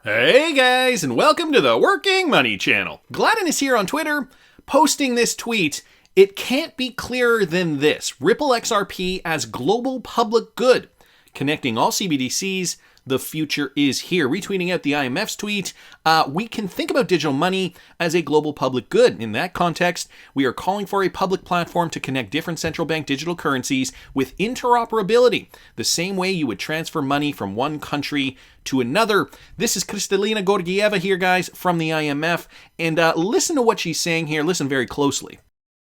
Hey guys, and welcome to the Working Money channel. Gladden is here on Twitter, posting this tweet. It can't be clearer than this. Ripple XRP as global public good. Connecting all CBDCs, the future is here. Retweeting out the IMF's tweet, we can think about digital money as a global public good. In that context, we are calling for a public platform to connect different central bank digital currencies with interoperability, the same way you would transfer money from one country to another. This is Kristalina Georgieva here, guys, from the IMF, and listen to what she's saying here. Listen very closely.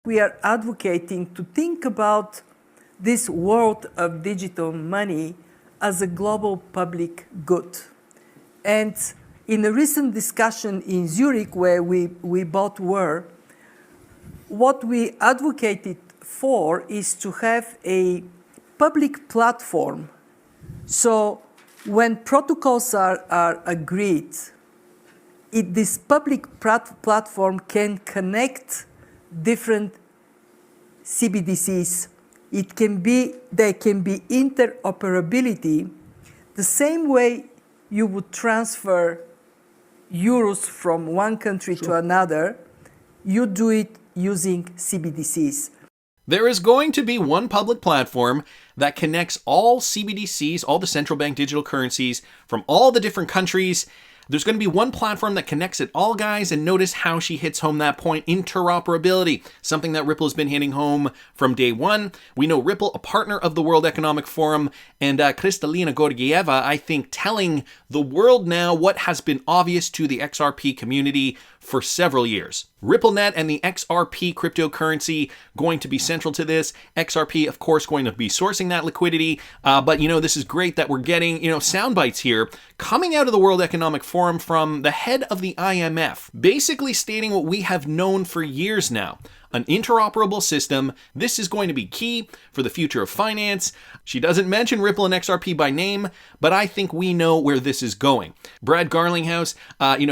We are advocating to think about this world of digital money as a global public good. And in a recent discussion in Zurich, where we both were, what we advocated for is to have a public platform. So when protocols are agreed, this public platform can connect different CBDCs. There can be interoperability the same way you would transfer euros from one country to another. You do it using CBDCs. There is going to be one public platform that connects all CBDCs, all the central bank digital currencies from all the different countries. There's going to be one platform that connects it all, guys, and notice how she hits home that point, interoperability, something that Ripple has been hitting home from day one. We know Ripple, a partner of the World Economic Forum, and Kristalina Georgieva, I think, telling the world now what has been obvious to the XRP community for several years. RippleNet and the XRP cryptocurrency going to be central to this. XRP, of course, going to be sourcing that liquidity. But, this is great that we're getting, sound bites here coming out of the World Economic Forum from the head of the IMF, basically stating what we have known for years now. An interoperable system. This is going to be key for the future of finance. She doesn't mention Ripple and XRP by name, but I think we know where this is going. Brad Garlinghouse,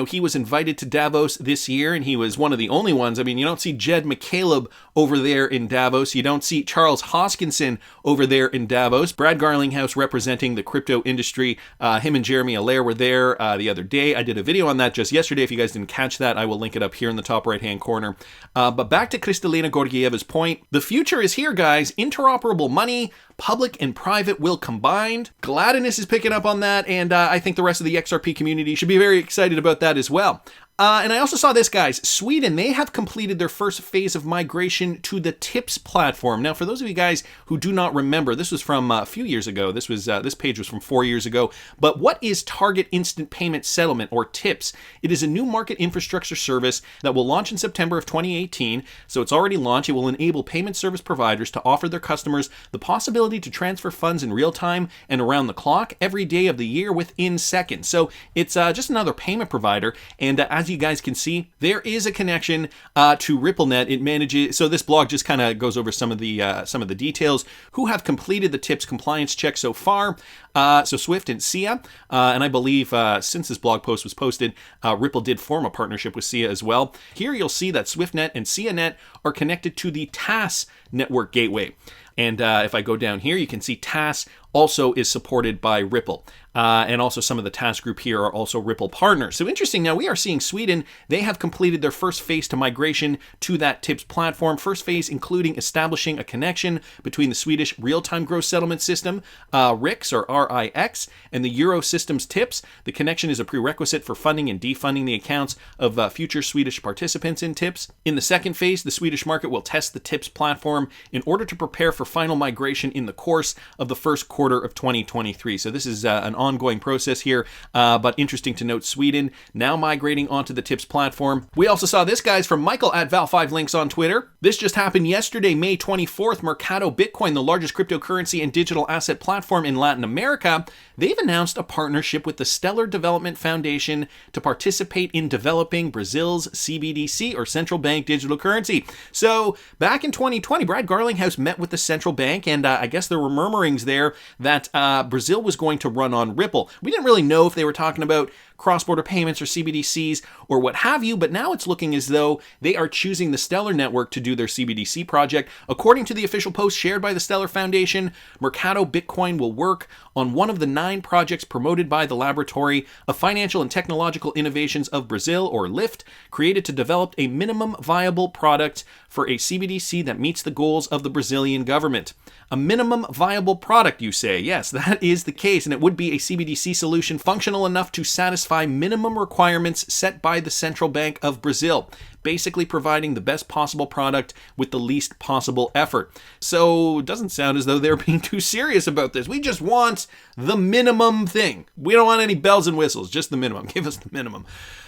he was invited to Davos this year, and he was one of the only ones. I mean, you don't see Jed McCaleb over there in Davos. You don't see Charles Hoskinson over there in Davos. Brad Garlinghouse representing the crypto industry. Him and Jeremy Allaire were there the other day. I did a video on that just yesterday. If you guys didn't catch that, I will link it up here in the top right-hand corner. But back to Kristalina Georgieva's point. The future is here, guys. Interoperable money, public and private will combine. Gladness is picking up on that, and I think the rest of the XRP community should be very excited about that as well. And I also saw this, guys. Sweden, they have completed their first phase of migration to the TIPS platform. Now, for those of you guys who do not remember, this was from a few years ago. This page was from 4 years ago. But what is Target Instant Payment Settlement, or TIPS? It is a new market infrastructure service that will launch in September of 2018. So it's already launched. It will enable payment service providers to offer their customers the possibility to transfer funds in real time and around the clock every day of the year within seconds. So it's just another payment provider. And as you guys can see, there is a connection to RippleNet. It manages. So this blog just kind of goes over some of the details. Who have completed the TIPS compliance check so far? So Swift and SIA, and I believe since this blog post was posted, Ripple did form a partnership with SIA as well. Here you'll see that SwiftNet and SIANet are connected to the TAS network gateway. And if I go down here, you can see TAS also is supported by Ripple. And also some of the task group here are also Ripple partners. So interesting, now we are seeing Sweden, they have completed their first phase to migration to that TIPS platform. First phase including establishing a connection between the Swedish real-time gross settlement system, RIX or RIX, and the Euro systems TIPS. The connection is a prerequisite for funding and defunding the accounts of future Swedish participants in TIPS. In the second phase, the Swedish market will test the TIPS platform in order to prepare for final migration in the course of the first quarter of 2023. So this is an ongoing process here, but interesting to note Sweden now migrating onto the TIPS platform. We also saw this, guys, from Michael at Val5Links on Twitter. This just happened yesterday, May 24th. Mercado Bitcoin, the largest cryptocurrency and digital asset platform in Latin America, they've announced a partnership with the Stellar Development Foundation to participate in developing Brazil's CBDC, or central bank digital currency. So back in 2020, Brad Garlinghouse met with the central bank, and I guess there were murmurings there that Brazil was going to run on Ripple. We didn't really know if they were talking about cross-border payments or CBDCs or what have you, but now it's looking as though they are choosing the Stellar network to do their CBDC project. According to the official post shared by the Stellar Foundation, Mercado Bitcoin will work on one of the 9 projects promoted by the Laboratory of Financial and Technological Innovations of Brazil, or LIFT, created to develop a minimum viable product for a CBDC that meets the goals of the Brazilian government. A minimum viable product, you say? Yes, that is the case, and it would be a CBDC solution functional enough to satisfy minimum requirements set by the Central Bank of Brazil, basically providing the best possible product with the least possible effort. So it doesn't sound as though they're being too serious about this. We just want the minimum thing. We don't want any bells and whistles, just the minimum. Give us the minimum.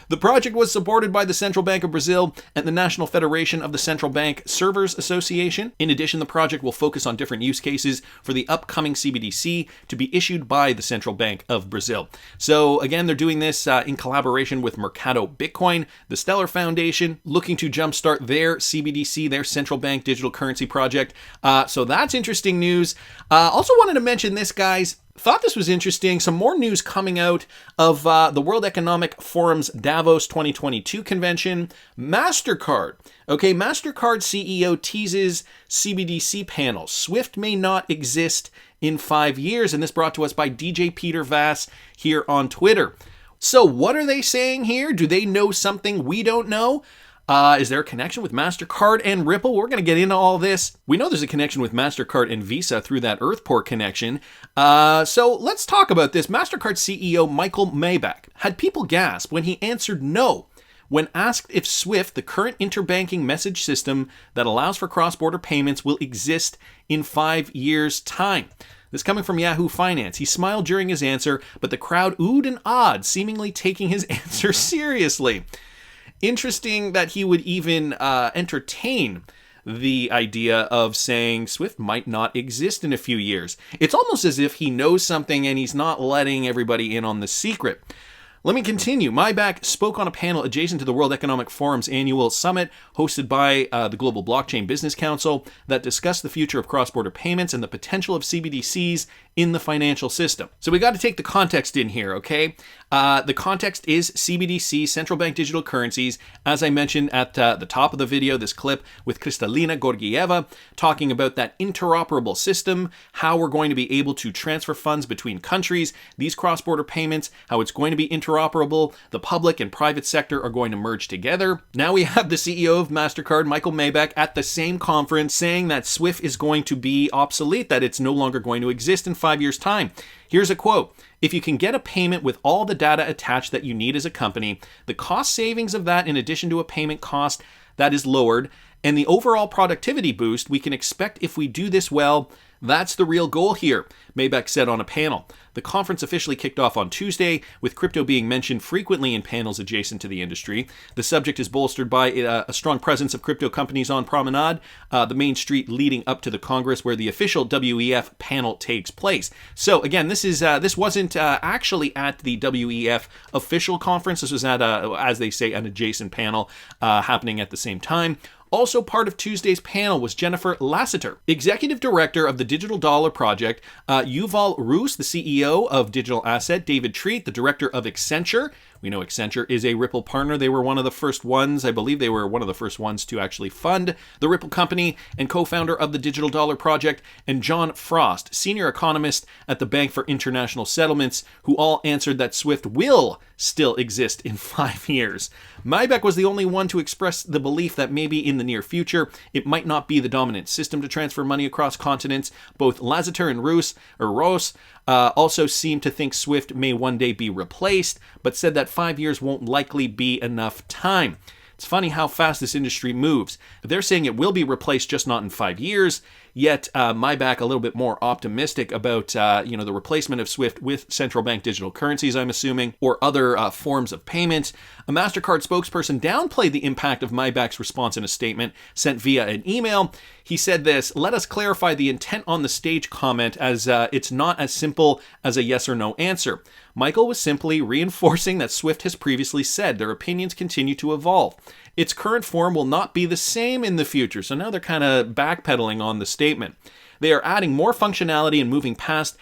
The project was supported by the Central Bank of Brazil and the National Federation of the Central Bank Servers Association. In addition, the project will focus on different use cases for the upcoming CBDC to be issued by the Central Bank of Brazil. So again, they're doing this in collaboration with Mercado Bitcoin, the Stellar Foundation, looking to jumpstart their CBDC, their central bank digital currency project. So that's interesting news. Also wanted to mention this, guys. Thought this was interesting. Some more news coming out of the World Economic Forum's Davos 2022 convention. Mastercard. Okay, Mastercard CEO teases CBDC panel. SWIFT may not exist in 5 years. And this brought to us by DJ Peter Vass here on Twitter. So what are they saying here? Do they know something we don't know? Is there a connection with MasterCard and Ripple? We're going to get into all this. We know there's a connection with MasterCard and Visa through that Earthport connection. So let's talk about this. MasterCard CEO Michael Maybach had people gasp when he answered no when asked if SWIFT, the current interbanking message system that allows for cross-border payments, will exist in 5 years' time. This coming from Yahoo Finance. He smiled during his answer, but the crowd oohed and awed, seemingly taking his answer seriously. Interesting that he would even entertain the idea of saying SWIFT might not exist in a few years. It's almost as if he knows something and he's not letting everybody in on the secret. Let me continue. Maybach spoke on a panel adjacent to the World Economic Forum's annual summit hosted by the Global Blockchain Business Council that discussed the future of cross-border payments and the potential of CBDCs in the financial system. So we got to take the context in here, okay? The context is CBDC, central bank digital currencies. As I mentioned at the top of the video, this clip with Kristalina Georgieva talking about that interoperable system, how we're going to be able to transfer funds between countries, these cross-border payments, how it's going to be interoperable, the public and private sector are going to merge together. Now we have the CEO of MasterCard, Michael Maybach, at the same conference saying that SWIFT is going to be obsolete, that it's no longer going to exist in 5 years' time. Here's a quote. If you can get a payment with all the data attached that you need as a company, the cost savings of that in addition to a payment cost that is lowered, and the overall productivity boost we can expect if we do this well, that's the real goal here, Maybach said on a panel. The conference officially kicked off on Tuesday, with crypto being mentioned frequently in panels adjacent to the industry. The subject is bolstered by a strong presence of crypto companies on Promenade, the main street leading up to the Congress where the official WEF panel takes place. So again, this wasn't actually at the WEF official conference. This was at, as they say, an adjacent panel happening at the same time. Also part of Tuesday's panel was Jennifer Lassiter, Executive Director of the Digital Dollar Project, Yuval Roos, the CEO of Digital Asset, David Treat, the Director of Accenture. We know Accenture is a Ripple partner. They were one of the first ones, I believe they were one of the first ones to actually fund the Ripple company, and co-founder of the Digital Dollar Project, and John Frost, Senior Economist at the Bank for International Settlements, who all answered that SWIFT will still exist in 5 years. Maybach was the only one to express the belief that maybe in the near future, it might not be the dominant system to transfer money across continents. Both Lassiter and Roos also seem to think SWIFT may one day be replaced, but said that 5 years won't likely be enough time. It's funny how fast this industry moves. They're saying it will be replaced, just not in 5 years. Yet Maybach a little bit more optimistic about the replacement of SWIFT with central bank digital currencies, I'm assuming, or other forms of payment. A MasterCard spokesperson downplayed the impact of Maybach's response in a statement sent via an email. He said this: "Let us clarify the intent on the stage comment, as it's not as simple as a yes or no answer. Michael was simply reinforcing that SWIFT has previously said their opinions continue to evolve. Its current form will not be the same in the future." So now they're kind of backpedaling on the statement. They are adding more functionality and moving past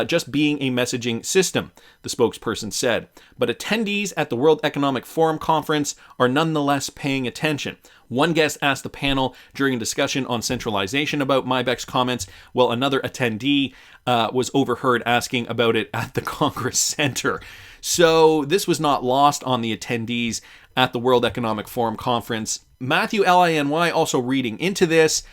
just being a messaging system, the spokesperson said. But attendees at the World Economic Forum conference are nonetheless paying attention. One guest asked the panel during a discussion on centralization about Maybach's comments, while another attendee was overheard asking about it at the Congress Center. So this was not lost on the attendees at the World Economic Forum conference. Matthew Liny also reading into this,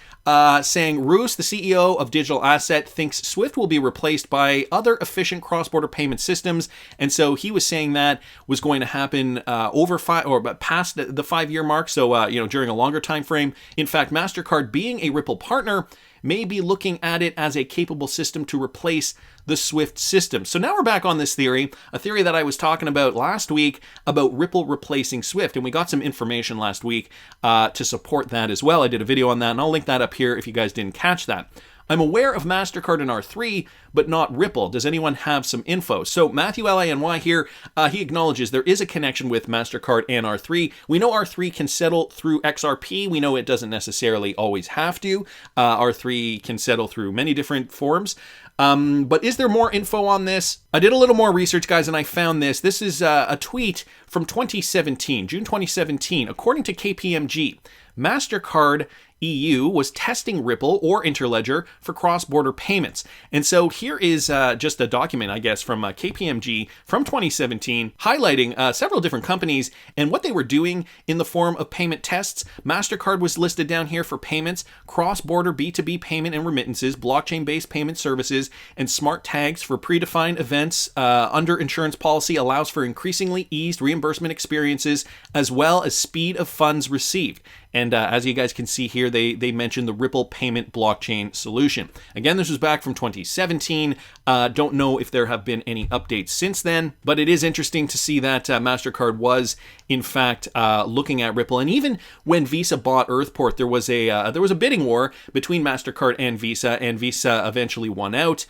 saying Roos, the CEO of Digital Asset, thinks SWIFT will be replaced by other efficient cross-border payment systems, and so he was saying that was going to happen past the 5-year mark. So during a longer time frame. In fact, Mastercard, being a Ripple partner, may be looking at it as a capable system to replace the SWIFT system. So now we're back on this theory, a theory that I was talking about last week about Ripple replacing SWIFT, and we got some information last week to support that as well. I did a video on that, and I'll link that up here if you guys didn't catch that. I'm aware of Mastercard and R3, but not Ripple. Does anyone have some info? So Matthew Liny here, he acknowledges there is a connection with Mastercard and R3. We know R3 can settle through XRP. We know it doesn't necessarily always have to. R3 can settle through many different forms. But is there more info on this? I did a little more research, guys, and I found this. This is a tweet from 2017, June 2017. According to KPMG, Mastercard EU was testing Ripple or Interledger for cross-border payments. And so here is just a document, I guess, from KPMG from 2017, highlighting several different companies and what they were doing in the form of payment tests. Mastercard was listed down here for payments, cross-border B2B payment and remittances, blockchain-based payment services, and smart tags for predefined events under insurance policy allows for increasingly eased reimbursement experiences as well as speed of funds received. And as you guys can see here, they mentioned the Ripple payment blockchain solution. Again, this was back from 2017. Don't know if there have been any updates since then, but it is interesting to see that Mastercard was, in fact, looking at Ripple. And even when Visa bought Earthport, there was a bidding war between Mastercard and Visa eventually won out.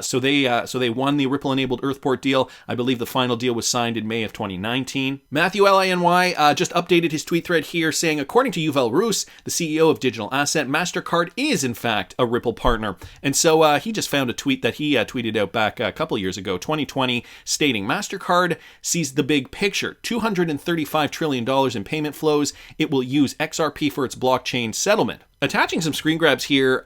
So they won the Ripple-enabled Earthport deal. I believe the final deal was signed in May of 2019. Matthew Liny just updated his tweet thread here, saying, according to Yuval Roos, the CEO of Digital Asset, Mastercard is in fact a Ripple partner. And so he just found a tweet that he tweeted out back a couple years ago, 2020, stating Mastercard sees the big picture, $235 trillion in payment flows. It will use XRP for its blockchain settlement. Attaching some screen grabs here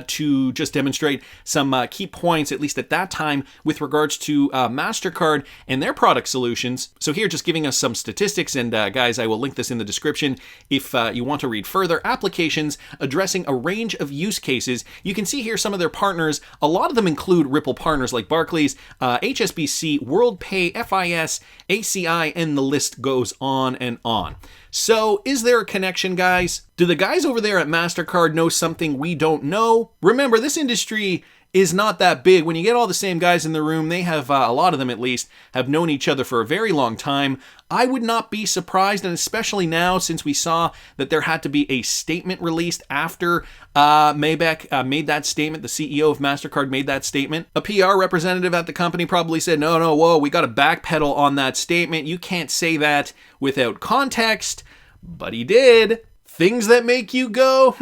to just demonstrate some key points, at least at that time, with regards to Mastercard and their product solutions. So here, just giving us some statistics, and guys, I will link this in the description if you want to read further. Applications addressing a range of use cases. You can see here some of their partners. A lot of them include Ripple partners like Barclays, HSBC, WorldPay, FIS, ACI, and the list goes on and on. So, is there a connection, guys? Do the guys over there at Mastercard know something we don't know? Remember, this industry is not that big. When you get all the same guys in the room, they have, a lot of them at least, have known each other for a very long time. I would not be surprised, and especially now since we saw that there had to be a statement released after Maybach made that statement, the CEO of Mastercard made that statement. A PR representative at the company probably said, no, whoa, we got to backpedal on that statement. You can't say that without context, but he did. Things that make you go,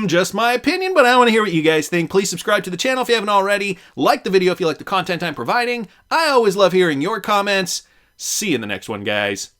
just my opinion, but I want to hear what you guys think. Please subscribe to the channel if you haven't already. Like the video if you like the content I'm providing. I always love hearing your comments. See you in the next one, guys.